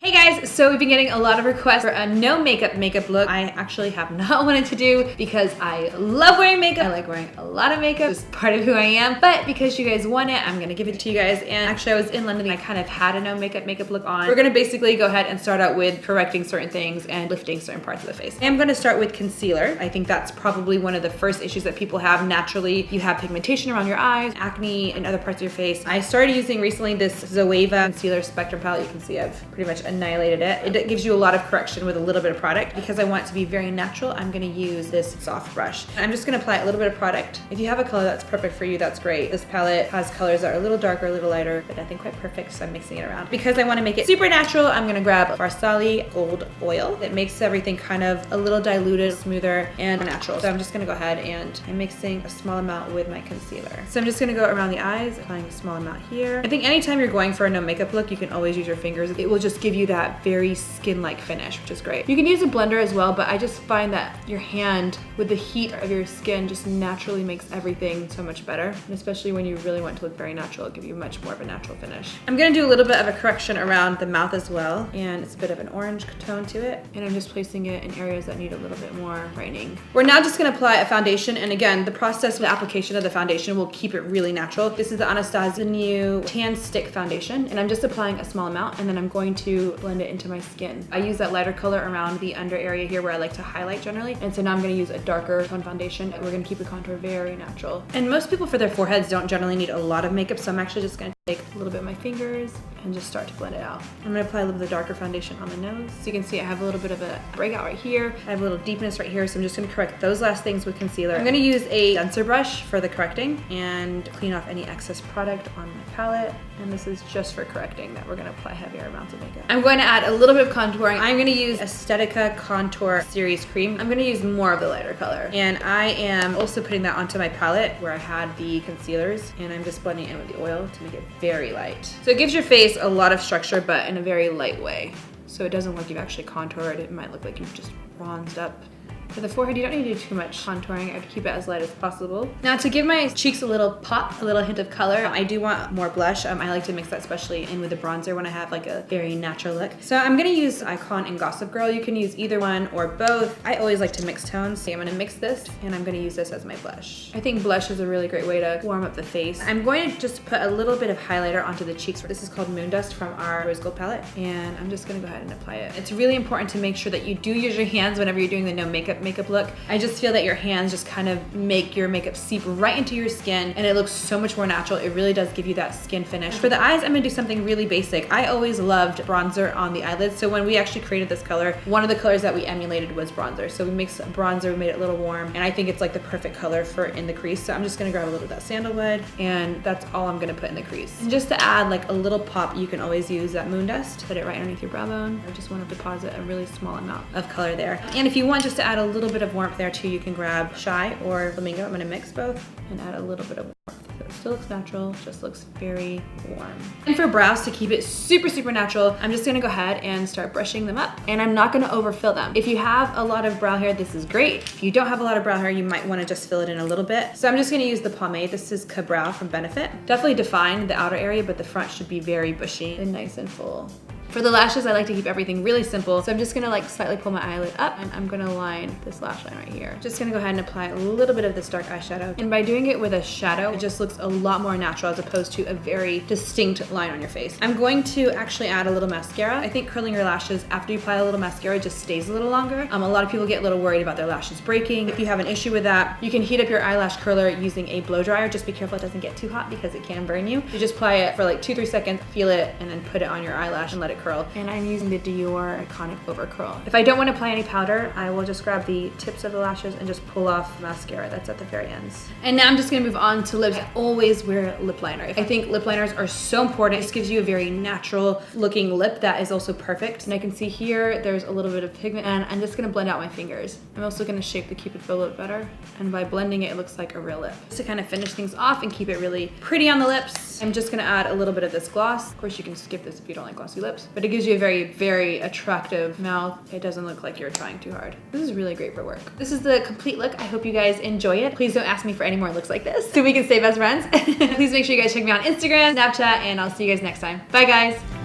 Hey guys, so we've been getting a lot of requests for a no makeup look. I actually have not wanted to do because I love wearing makeup. I like wearing a lot of makeup. It's part of who I am, but because you guys want it, I'm gonna give it to you guys. And actually I was in London and I kind of had a no makeup look on. We're gonna basically go ahead and start out with correcting certain things and lifting certain parts of the face. I'm gonna start with concealer. I think that's probably one of the first issues that people have naturally. You have pigmentation around your eyes, acne, and other parts of your face. I started using recently this Zoeva Concealer Spectrum palette. You can see I've pretty much annihilated it. It gives you a lot of correction with a little bit of product. Because I want it to be very natural, I'm gonna use this soft brush. I'm just gonna apply a little bit of product. If you have a color that's perfect for you, that's great. This palette has colors that are a little darker, a little lighter, but nothing quite perfect, so I'm mixing it around. Because I wanna make it super natural, I'm gonna grab Farsali Gold Oil. It makes everything kind of a little diluted, smoother, and natural. So I'm just gonna go ahead and I'm mixing a small amount with my concealer. So I'm just gonna go around the eyes, applying a small amount here. I think anytime you're going for a no makeup look, you can always use your fingers. It will just give you that very skin-like finish, which is great. You can use a blender as well, but I just find that your hand with the heat of your skin just naturally makes everything so much better. And especially when you really want to look very natural, it'll give you much more of a natural finish. I'm gonna do a little bit of a correction around the mouth as well, and it's a bit of an orange tone to it. And I'm just placing it in areas that need a little bit more brightening. We're now just gonna apply a foundation, and again, the process with the application of the foundation will keep it really natural. This is the Anastasia New Tan Stick Foundation, and I'm just applying a small amount, and then I'm going to blend it into my skin. I use that lighter color around the under area here where I like to highlight generally. And so now I'm gonna use a darker tone foundation. We're gonna keep the contour very natural. And most people for their foreheads don't generally need a lot of makeup, so I'm actually just gonna take a little bit of my fingers and just start to blend it out. I'm gonna apply a little bit of darker foundation on the nose. So you can see I have a little bit of a breakout right here. I have a little deepness right here, so I'm just gonna correct those last things with concealer. I'm gonna use a denser brush for the correcting and clean off any excess product on my palette. And this is just for correcting that we're gonna apply heavier amounts of makeup. I'm going to add a little bit of contouring. I'm gonna use Estetica Contour Series Cream. I'm gonna use more of the lighter color. And I am also putting that onto my palette where I had the concealers, and I'm just blending in with the oil to make it very light. So it gives your face a lot of structure, but in a very light way. So it doesn't look like you've actually contoured. It might look like you've just bronzed up. For the forehead, you don't need to do too much contouring. I keep it as light as possible. Now to give my cheeks a little pop, a little hint of color, I do want more blush. I like to mix that especially in with the bronzer when I have like a very natural look. So I'm gonna use Icon and Gossip Girl. You can use either one or both. I always like to mix tones. So I'm gonna mix this and I'm gonna use this as my blush. I think blush is a really great way to warm up the face. I'm going to just put a little bit of highlighter onto the cheeks. This is called Moon Dust from our Rose Gold palette. And I'm just gonna go ahead and apply it. It's really important to make sure that you do use your hands whenever you're doing the no makeup look. I just feel that your hands just kind of make your makeup seep right into your skin, and it looks so much more natural. It really does give you that skin finish. For the eyes, I'm gonna do something really basic. I always loved bronzer on the eyelids, so when we actually created this color, one of the colors that we emulated was bronzer. So we mixed bronzer, we made it a little warm, and I think it's like the perfect color for in the crease. So I'm just gonna grab a little of that sandalwood, and that's all I'm gonna put in the crease. And just to add like a little pop, you can always use that Moon Dust. Put it right underneath your brow bone. I just want to deposit a really small amount of color there. And if you want just to add a little bit of warmth there too, you can grab Shy or Flamingo. I'm gonna mix both and add a little bit of warmth. So it still looks natural, just looks very warm. And for brows, to keep it super, super natural, I'm just gonna go ahead and start brushing them up. And I'm not gonna overfill them. If you have a lot of brow hair, this is great. If you don't have a lot of brow hair, you might wanna just fill it in a little bit. So I'm just gonna use the pomade. This is Ka-Brow from Benefit. Definitely define the outer area, but the front should be very bushy and nice and full. For the lashes, I like to keep everything really simple. So I'm just gonna like slightly pull my eyelid up, and I'm gonna line this lash line right here. Just gonna go ahead and apply a little bit of this dark eyeshadow. And by doing it with a shadow, it just looks a lot more natural as opposed to a very distinct line on your face. I'm going to actually add a little mascara. I think curling your lashes after you apply a little mascara just stays a little longer. A lot of people get a little worried about their lashes breaking. If you have an issue with that, you can heat up your eyelash curler using a blow dryer. Just be careful it doesn't get too hot because it can burn you. You just apply it for like 2-3 seconds, feel it, and then put it on your eyelash and let it curl. And I'm using the Dior Iconic Over Curl. If I don't want to apply any powder, I will just grab the tips of the lashes and just pull off the mascara that's at the very ends. And now I'm just gonna move on to lips. I always wear lip liner. I think lip liners are so important. This gives you a very natural looking lip that is also perfect. And I can see here, there's a little bit of pigment, and I'm just gonna blend out my fingers. I'm also gonna shape the Cupid bow a little better. And by blending it, it looks like a real lip. Just to kind of finish things off and keep it really pretty on the lips, I'm just gonna add a little bit of this gloss. Of course, you can skip this if you don't like glossy lips, but it gives you a very, very attractive mouth. It doesn't look like you're trying too hard. This is really great for work. This is the complete look. I hope you guys enjoy it. Please don't ask me for any more looks like this so we can stay best friends. Please make sure you guys check me out on Instagram, Snapchat, and I'll see you guys next time. Bye guys.